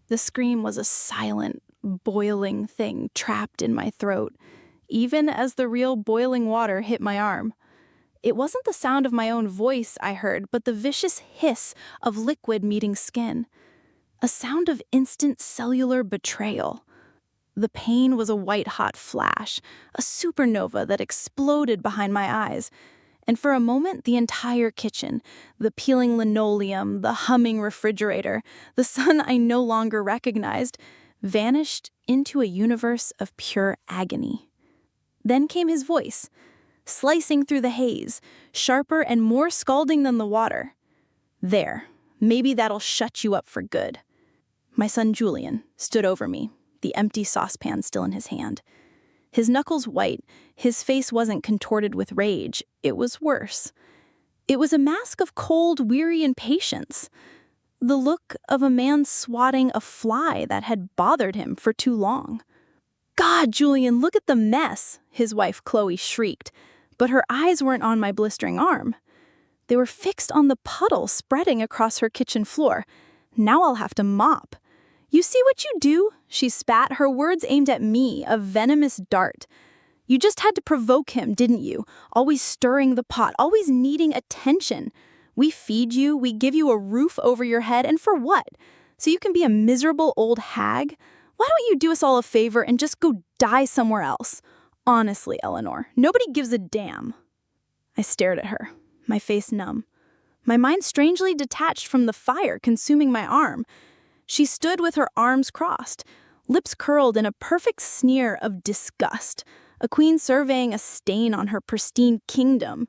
The scream was a silent, boiling thing trapped in my throat, even as the real boiling water hit my arm. It wasn't the sound of my own voice I heard, but the vicious hiss of liquid meeting skin. A sound of instant cellular betrayal. The pain was a white-hot flash, a supernova that exploded behind my eyes. And for a moment, the entire kitchen, the peeling linoleum, the humming refrigerator, the sun I no longer recognized, vanished into a universe of pure agony. Then came his voice, slicing through the haze, sharper and more scalding than the water. "There, maybe that'll shut you up for good." My son Julian stood over me, the empty saucepan still in his hand. His knuckles white, his face wasn't contorted with rage. It was worse. It was a mask of cold, weary impatience. The look of a man swatting a fly that had bothered him for too long. "God, Julian, look at the mess," his wife Chloe shrieked, but her eyes weren't on my blistering arm. They were fixed on the puddle spreading across her kitchen floor. "Now I'll have to mop." "You see what you do?" she spat, her words aimed at me, a venomous dart. "You just had to provoke him, didn't you? Always stirring the pot, always needing attention. We feed you, we give you a roof over your head, and for what? So you can be a miserable old hag? Why don't you do us all a favor and just go die somewhere else? Honestly, Eleanor, nobody gives a damn." I stared at her, my face numb. My mind strangely detached from the fire consuming my arm. She stood with her arms crossed, lips curled in a perfect sneer of disgust, a queen surveying a stain on her pristine kingdom.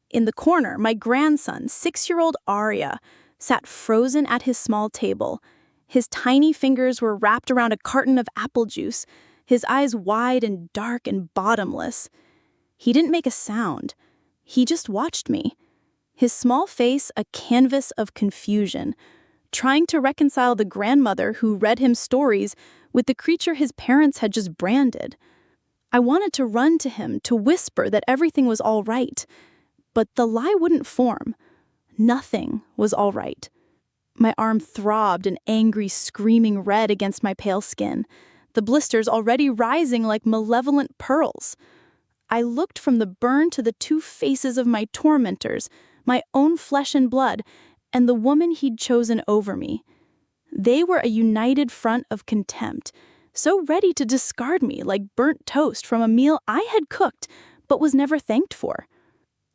In the corner, my grandson, 6-year-old Arya, sat frozen at his small table. His tiny fingers were wrapped around a carton of apple juice, his eyes wide and dark and bottomless. He didn't make a sound. He just watched me, his small face a canvas of confusion, trying to reconcile the grandmother who read him stories with the creature his parents had just branded. I wanted to run to him, to whisper that everything was all right, but the lie wouldn't form. Nothing was all right. My arm throbbed, an angry, screaming red against my pale skin, the blisters already rising like malevolent pearls. I looked from the burn to the two faces of my tormentors, my own flesh and blood, and the woman he'd chosen over me. They were a united front of contempt, so ready to discard me like burnt toast from a meal I had cooked but was never thanked for.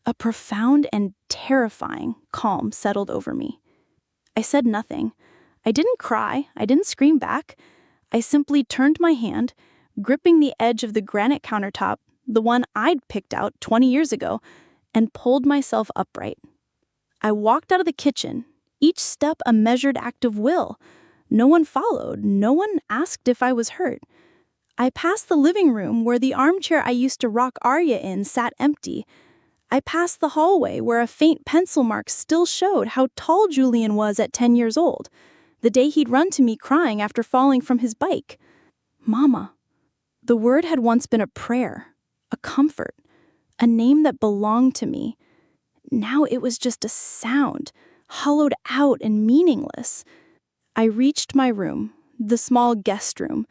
A profound and terrifying calm settled over me. I said nothing. I didn't cry. I didn't scream back. I simply turned my hand, gripping the edge of the granite countertop, the one I'd picked out 20 years ago, and pulled myself upright. I walked out of the kitchen, each step a measured act of will. No one followed. No one asked if I was hurt. I passed the living room where the armchair I used to rock Arya in sat empty. I passed the hallway where a faint pencil mark still showed how tall Julian was at 10 years old, the day he'd run to me crying after falling from his bike. Mama. The word had once been a prayer, a comfort, a name that belonged to me. Now it was just a sound, hollowed out and meaningless. I reached my room, the small guest room,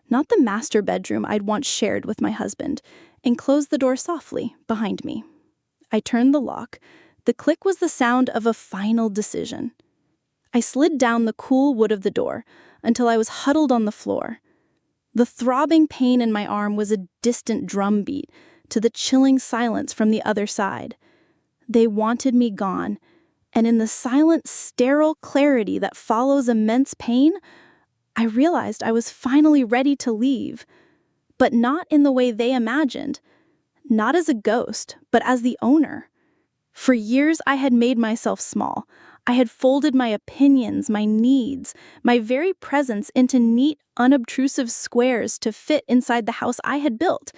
not the master bedroom I'd once shared with my husband, and closed the door softly behind me. I turned the lock. The click was the sound of a final decision. I slid down the cool wood of the door until I was huddled on the floor. The throbbing pain in my arm was a distant drumbeat to the chilling silence from the other side. They wanted me gone, and in the silent, sterile clarity that follows immense pain, I realized I was finally ready to leave, but not in the way they imagined, not as a ghost, but as the owner. For years I had made myself small. I had folded my opinions, my needs, my very presence into neat, unobtrusive squares to fit inside the house I had built,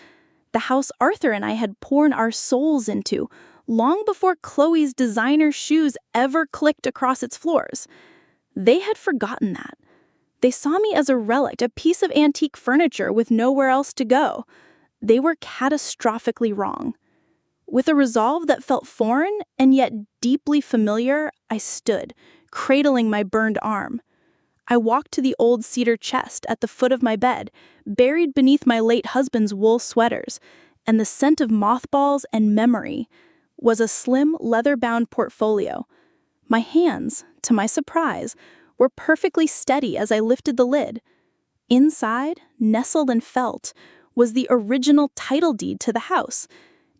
the house Arthur and I had poured our souls into, long before Chloe's designer shoes ever clicked across its floors. They had forgotten that. They saw me as a relic, a piece of antique furniture with nowhere else to go. They were catastrophically wrong. With a resolve that felt foreign and yet deeply familiar, I stood, cradling my burned arm. I walked to the old cedar chest at the foot of my bed, buried beneath my late husband's wool sweaters, and the scent of mothballs and memory was a slim, leather-bound portfolio. My hands, to my surprise, were perfectly steady as I lifted the lid. Inside, nestled and felt, was the original title deed to the house,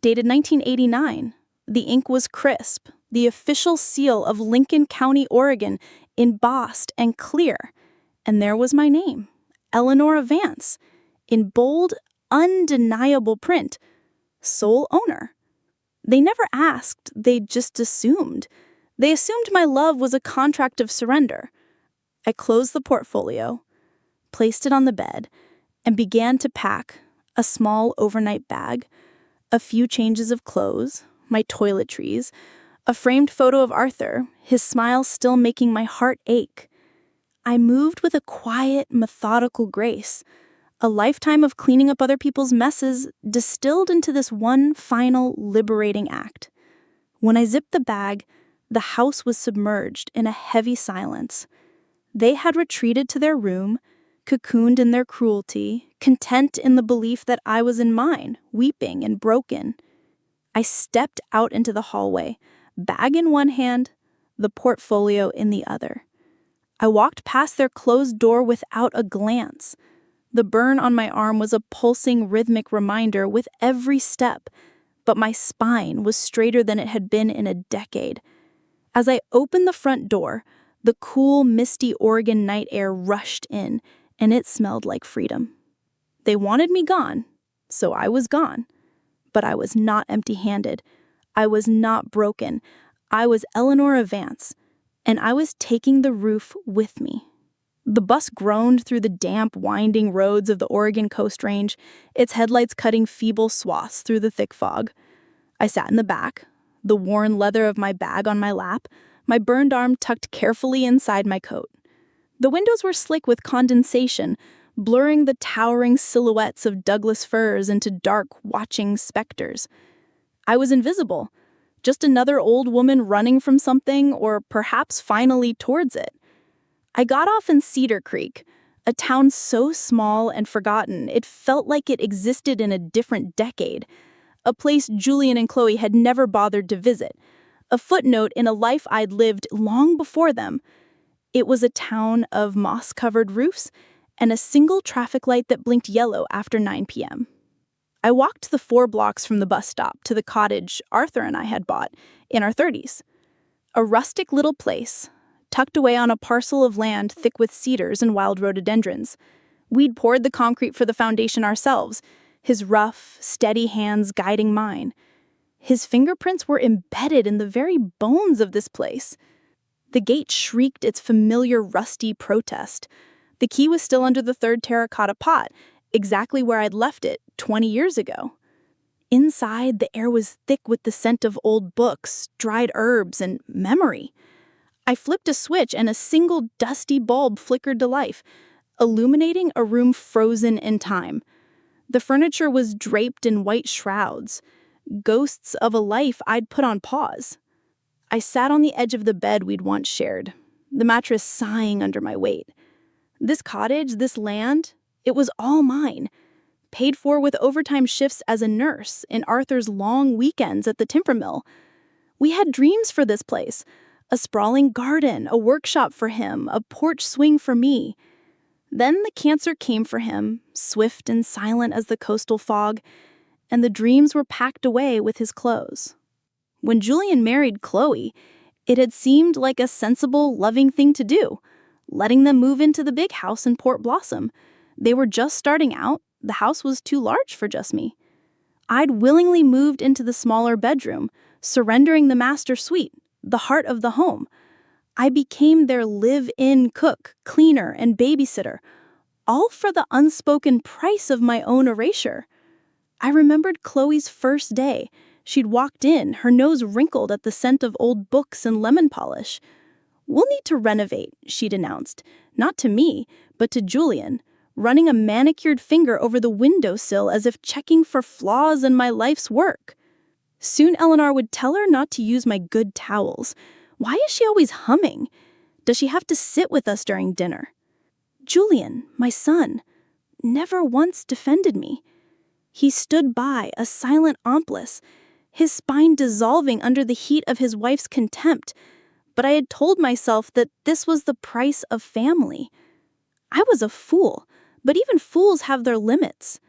dated 1989. The ink was crisp, the official seal of Lincoln County, Oregon, embossed and clear. And there was my name, Eleanor Vance, in bold, undeniable print, sole owner. They never asked, they just assumed. They assumed my love was a contract of surrender. I closed the portfolio, placed it on the bed, and began to pack a small overnight bag, a few changes of clothes, my toiletries, a framed photo of Arthur, his smile still making my heart ache. I moved with a quiet, methodical grace, a lifetime of cleaning up other people's messes distilled into this one final, liberating act. When I zipped the bag, the house was submerged in a heavy silence. They had retreated to their room, cocooned in their cruelty, content in the belief that I was in mine, weeping and broken. I stepped out into the hallway, bag in one hand, the portfolio in the other. I walked past their closed door without a glance. The burn on my arm was a pulsing, rhythmic reminder with every step, but my spine was straighter than it had been in a decade. As I opened the front door, the cool, misty Oregon night air rushed in, and it smelled like freedom. They wanted me gone, so I was gone. But I was not empty-handed. I was not broken. I was Eleanor Vance, and I was taking the roof with me. The bus groaned through the damp, winding roads of the Oregon Coast Range, its headlights cutting feeble swaths through the thick fog. I sat in the back, the worn leather of my bag on my lap, my burned arm tucked carefully inside my coat. The windows were slick with condensation, blurring the towering silhouettes of Douglas firs into dark, watching specters. I was invisible, just another old woman running from something, or perhaps finally towards it. I got off in Cedar Creek, a town so small and forgotten it felt like it existed in a different decade, a place Julian and Chloe had never bothered to visit, a footnote in a life I'd lived long before them. It was a town of moss-covered roofs and a single traffic light that blinked yellow after 9 p.m. I walked the 4 blocks from the bus stop to the cottage Arthur and I had bought in our 30s. A rustic little place, tucked away on a parcel of land thick with cedars and wild rhododendrons. We'd poured the concrete for the foundation ourselves, his rough, steady hands guiding mine. His fingerprints were embedded in the very bones of this place. The gate shrieked its familiar rusty protest. The key was still under the 3rd terracotta pot, exactly where I'd left it 20 years ago. Inside, the air was thick with the scent of old books, dried herbs, and memory. I flipped a switch and a single dusty bulb flickered to life, illuminating a room frozen in time. The furniture was draped in white shrouds, ghosts of a life I'd put on pause. I sat on the edge of the bed we'd once shared, the mattress sighing under my weight. This cottage, this land, it was all mine, paid for with overtime shifts as a nurse in Arthur's long weekends at the timber mill. We had dreams for this place, a sprawling garden, a workshop for him, a porch swing for me. Then the cancer came for him, swift and silent as the coastal fog, and the dreams were packed away with his clothes. When Julian married Chloe, it had seemed like a sensible, loving thing to do, letting them move into the big house in Port Blossom. They were just starting out. The house was too large for just me. I'd willingly moved into the smaller bedroom, surrendering the master suite, the heart of the home. I became their live-in cook, cleaner, and babysitter, all for the unspoken price of my own erasure. I remembered Chloe's first day. She'd walked in, her nose wrinkled at the scent of old books and lemon polish. "We'll need to renovate," she'd announced, not to me, but to Julian, running a manicured finger over the windowsill as if checking for flaws in my life's work. Soon Eleanor would tell her not to use my good towels. Why is she always humming? Does she have to sit with us during dinner? Julian, my son, never once defended me. He stood by, a silent accomplice, his spine dissolving under the heat of his wife's contempt. But I had told myself that this was the price of family. I was a fool, but even fools have their limits.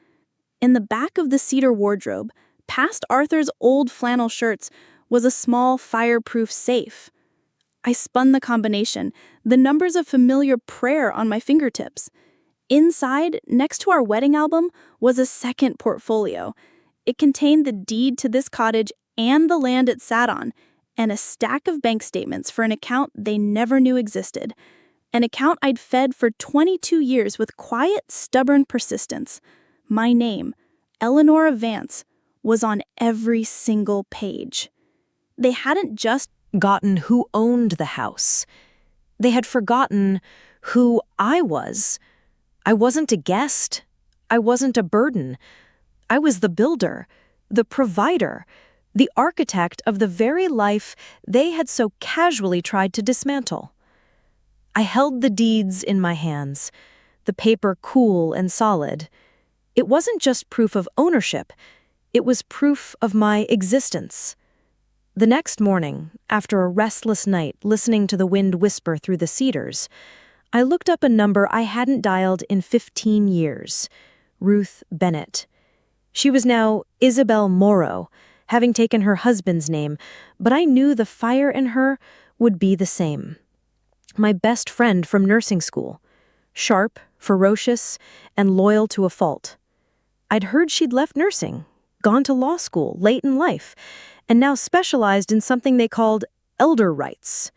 In the back of the cedar wardrobe, past Arthur's old flannel shirts, was a small fireproof safe. I spun the combination, the numbers of familiar prayer on my fingertips. Inside, next to our wedding album, was a second portfolio. It contained the deed to this cottage and the land it sat on, and a stack of bank statements for an account they never knew existed. An account I'd fed for 22 years with quiet, stubborn persistence. My name, Eleanor Vance, was on every single page. They hadn't just gotten who owned the house. They had forgotten who I was. I wasn't a guest. I wasn't a burden. I was the builder, the provider, the architect of the very life they had so casually tried to dismantle. I held the deeds in my hands, the paper cool and solid. It wasn't just proof of ownership, it was proof of my existence. The next morning, after a restless night listening to the wind whisper through the cedars, I looked up a number I hadn't dialed in 15 years, Ruth Bennett. She was now Isabel Morrow, having taken her husband's name, but I knew the fire in her would be the same. My best friend from nursing school, sharp, ferocious, and loyal to a fault. I'd heard she'd left nursing, gone to law school late in life, and now specialized in something they called elder rights.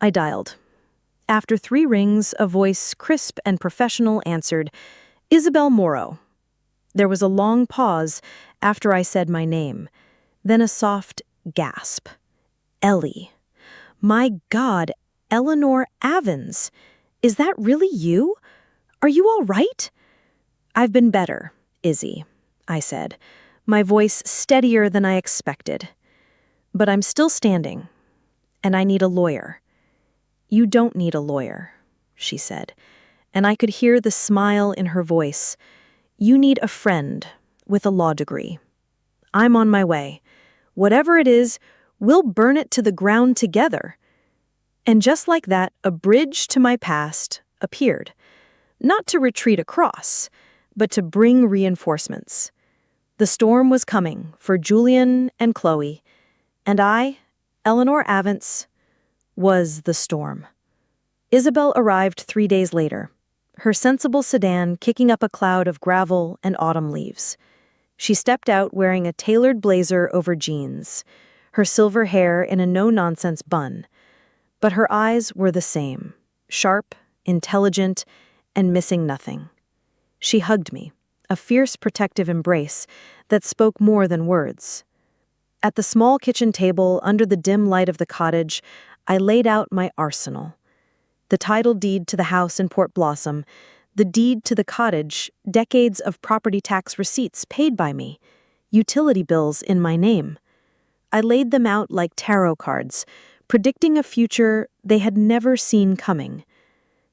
I dialed. After 3 rings, a voice crisp and professional answered, "Isabel Morrow." There was a long pause after I said my name, then a soft gasp. Ellie. My God, Eleanor Avens. Is that really you? Are you all right? I've been better, Izzy, I said, my voice steadier than I expected. But I'm still standing, and I need a lawyer. You don't need a lawyer, she said, and I could hear the smile in her voice. You need a friend with a law degree. I'm on my way. Whatever it is, we'll burn it to the ground together. And just like that, a bridge to my past appeared. Not to retreat across, but to bring reinforcements. The storm was coming for Julian and Chloe, and I, Eleanor Avance, was the storm. Isabel arrived 3 days later, her sensible sedan kicking up a cloud of gravel and autumn leaves. She stepped out wearing a tailored blazer over jeans, her silver hair in a no-nonsense bun. But her eyes were the same, sharp, intelligent, and missing nothing. She hugged me, a fierce protective embrace that spoke more than words. At the small kitchen table under the dim light of the cottage, I laid out my arsenal. The title deed to the house in Port Blossom, the deed to the cottage, decades of property tax receipts paid by me, utility bills in my name. I laid them out like tarot cards, predicting a future they had never seen coming.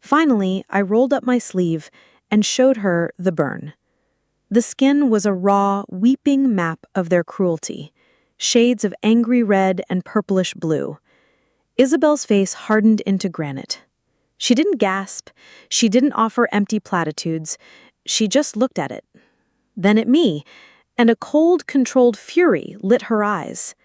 Finally, I rolled up my sleeve and showed her the burn. The skin was a raw, weeping map of their cruelty, shades of angry red and purplish blue. Isabel's face hardened into granite. She didn't gasp, she didn't offer empty platitudes, she just looked at it. Then at me, and a cold, controlled fury lit her eyes.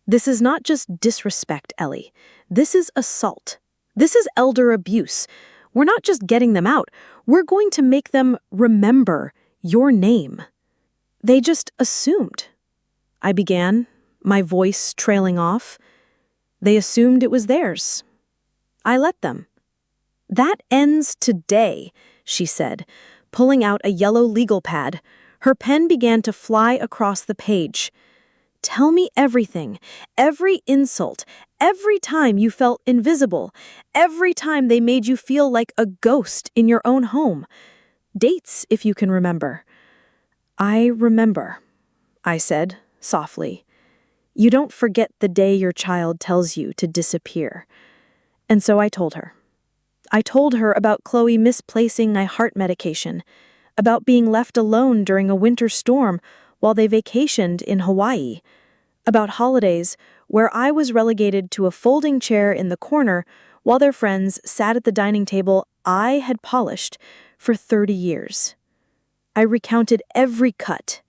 This is not just disrespect, Ellie. This is assault. This is elder abuse. We're not just getting them out. We're going to make them remember your name. They just assumed. I began, my voice trailing off. They assumed it was theirs. I let them. That ends today, she said, pulling out a yellow legal pad. Her pen began to fly across the page. Tell me everything, every insult, every time you felt invisible, every time they made you feel like a ghost in your own home. Dates, if you can remember. I remember, I said, softly. You don't forget the day your child tells you to disappear. And so I told her. I told her about Chloe misplacing my heart medication, about being left alone during a winter storm while they vacationed in Hawaii, about holidays where I was relegated to a folding chair in the corner while their friends sat at the dining table I had polished for 30 years. I recounted every cut,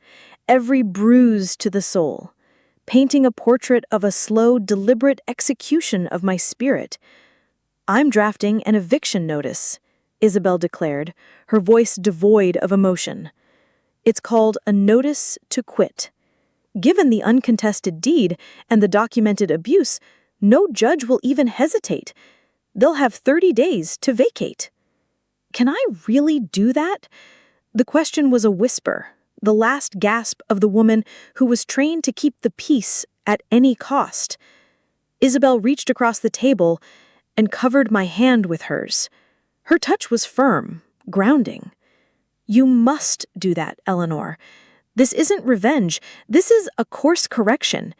every bruise to the soul, painting a portrait of a slow, deliberate execution of my spirit. "I'm drafting an eviction notice," Isabel declared, her voice devoid of emotion. "It's called a notice to quit. Given the uncontested deed and the documented abuse, no judge will even hesitate. They'll have 30 days to vacate." Can I really do that? The question was a whisper, the last gasp of the woman who was trained to keep the peace at any cost. Isabel reached across the table and covered my hand with hers. Her touch was firm, grounding. "You must do that, Eleanor. This isn't revenge. This is a course correction.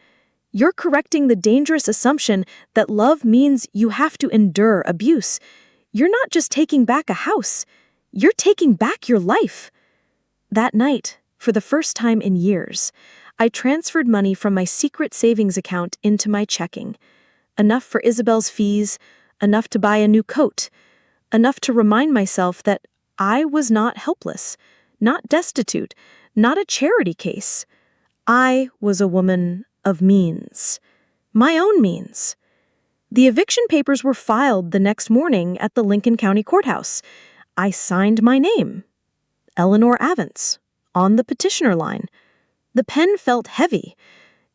You're correcting the dangerous assumption that love means you have to endure abuse. You're not just taking back a house. You're taking back your life." That night, for the first time in years, I transferred money from my secret savings account into my checking. Enough for Isabel's fees, enough to buy a new coat, enough to remind myself that I was not helpless, not destitute, not a charity case. I was a woman of means. My own means. The eviction papers were filed the next morning at the Lincoln County Courthouse. I signed my name, Eleanor Avance, on the petitioner line. The pen felt heavy,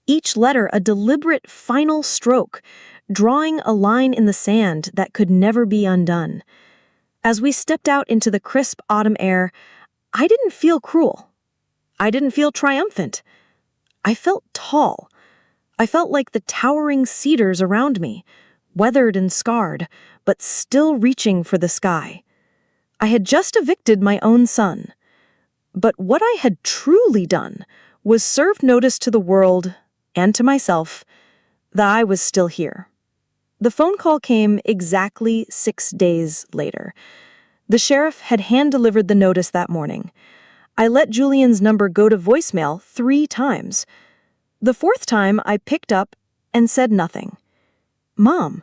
each letter a deliberate final stroke, drawing a line in the sand that could never be undone. As we stepped out into the crisp autumn air, I didn't feel cruel. I didn't feel triumphant. I felt tall. I felt like the towering cedars around me, weathered and scarred, but still reaching for the sky. I had just evicted my own son. But what I had truly done was serve notice to the world and to myself that I was still here. The phone call came exactly 6 days later. The sheriff had hand-delivered the notice that morning. I let Julian's number go to voicemail 3 times. The 4th time, I picked up and said nothing. "Mom."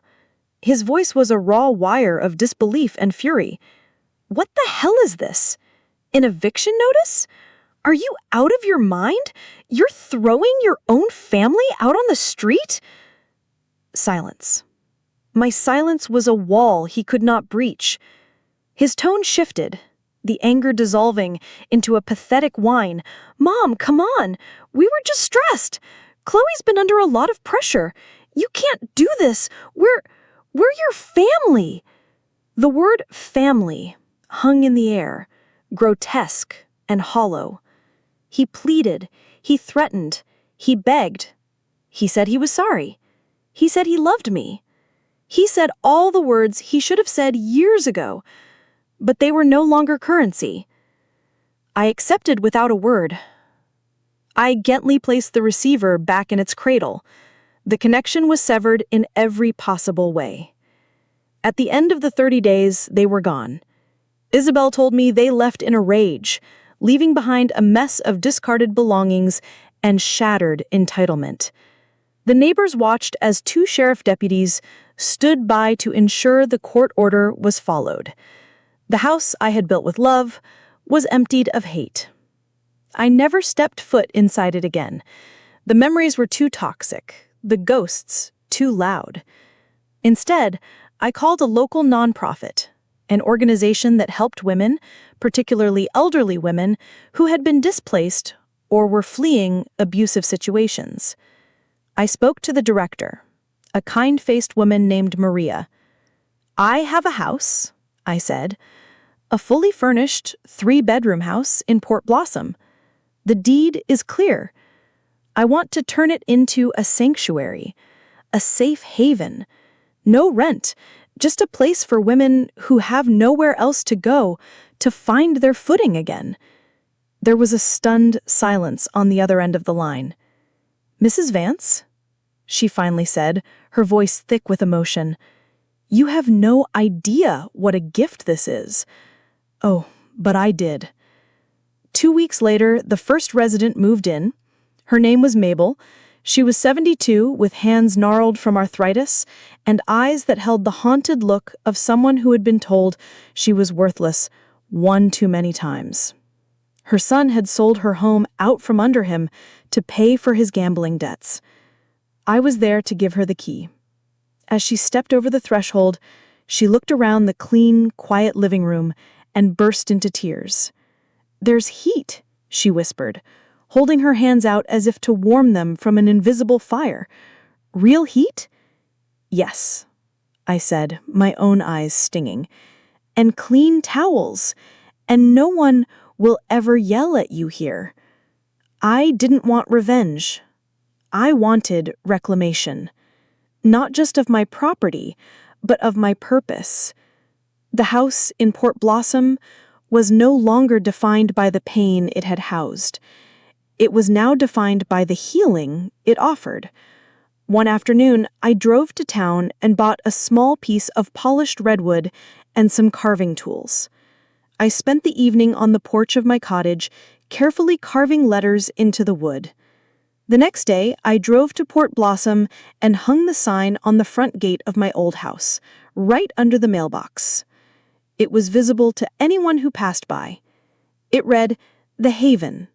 His voice was a raw wire of disbelief and fury. "What the hell is this? An eviction notice? Are you out of your mind? You're throwing your own family out on the street?" Silence. My silence was a wall he could not breach. His tone shifted, the anger dissolving into a pathetic whine. "Mom, come on. We were just stressed. Chloe's been under a lot of pressure. You can't do this. We're your family." The word family hung in the air, grotesque and hollow. He pleaded, he threatened, he begged. He said he was sorry. He said he loved me. He said all the words he should have said years ago, but they were no longer currency. I accepted without a word. I gently placed the receiver back in its cradle. The connection was severed in every possible way. At the end of the 30 days, they were gone. Isabel told me they left in a rage, leaving behind a mess of discarded belongings and shattered entitlement. The neighbors watched as 2 sheriff deputies stood by to ensure the court order was followed. The house I had built with love was emptied of hate. I never stepped foot inside it again. The memories were too toxic, the ghosts too loud. Instead, I called a local nonprofit, an organization that helped women, particularly elderly women, who had been displaced or were fleeing abusive situations. I spoke to the director, a kind-faced woman named Maria. "I have a house," I said, "a fully furnished 3-bedroom house in Port Blossom. The deed is clear. I want to turn it into a sanctuary, a safe haven. No rent, just a place for women who have nowhere else to go to find their footing again." There was a stunned silence on the other end of the line. "Mrs. Vance?" she finally said, her voice thick with emotion. You have no idea what a gift this is. Oh, but I did. 2 weeks later, the first resident moved in. Her name was Mabel. She was 72, with hands gnarled from arthritis and eyes that held the haunted look of someone who had been told she was worthless one too many times. Her son had sold her home out from under him to pay for his gambling debts. I was there to give her the key. As she stepped over the threshold, she looked around the clean, quiet living room and burst into tears. "There's heat," she whispered, holding her hands out as if to warm them from an invisible fire. "Real heat?" "Yes," I said, my own eyes stinging. "And clean towels. And no one will ever yell at you here." I didn't want revenge. I wanted reclamation. Not just of my property, but of my purpose. The house in Port Blossom was no longer defined by the pain it had housed. It was now defined by the healing it offered. One afternoon, I drove to town and bought a small piece of polished redwood and some carving tools. I spent the evening on the porch of my cottage, carefully carving letters into the wood. The next day, I drove to Port Blossom and hung the sign on the front gate of my old house, right under the mailbox. It was visible to anyone who passed by. It read, "The Haven,"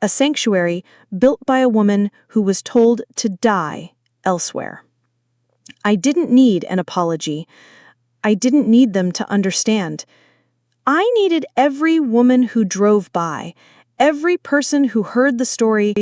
a sanctuary built by a woman who was told to die elsewhere. I didn't need an apology. I didn't need them to understand. I needed every woman who drove by, every person who heard the story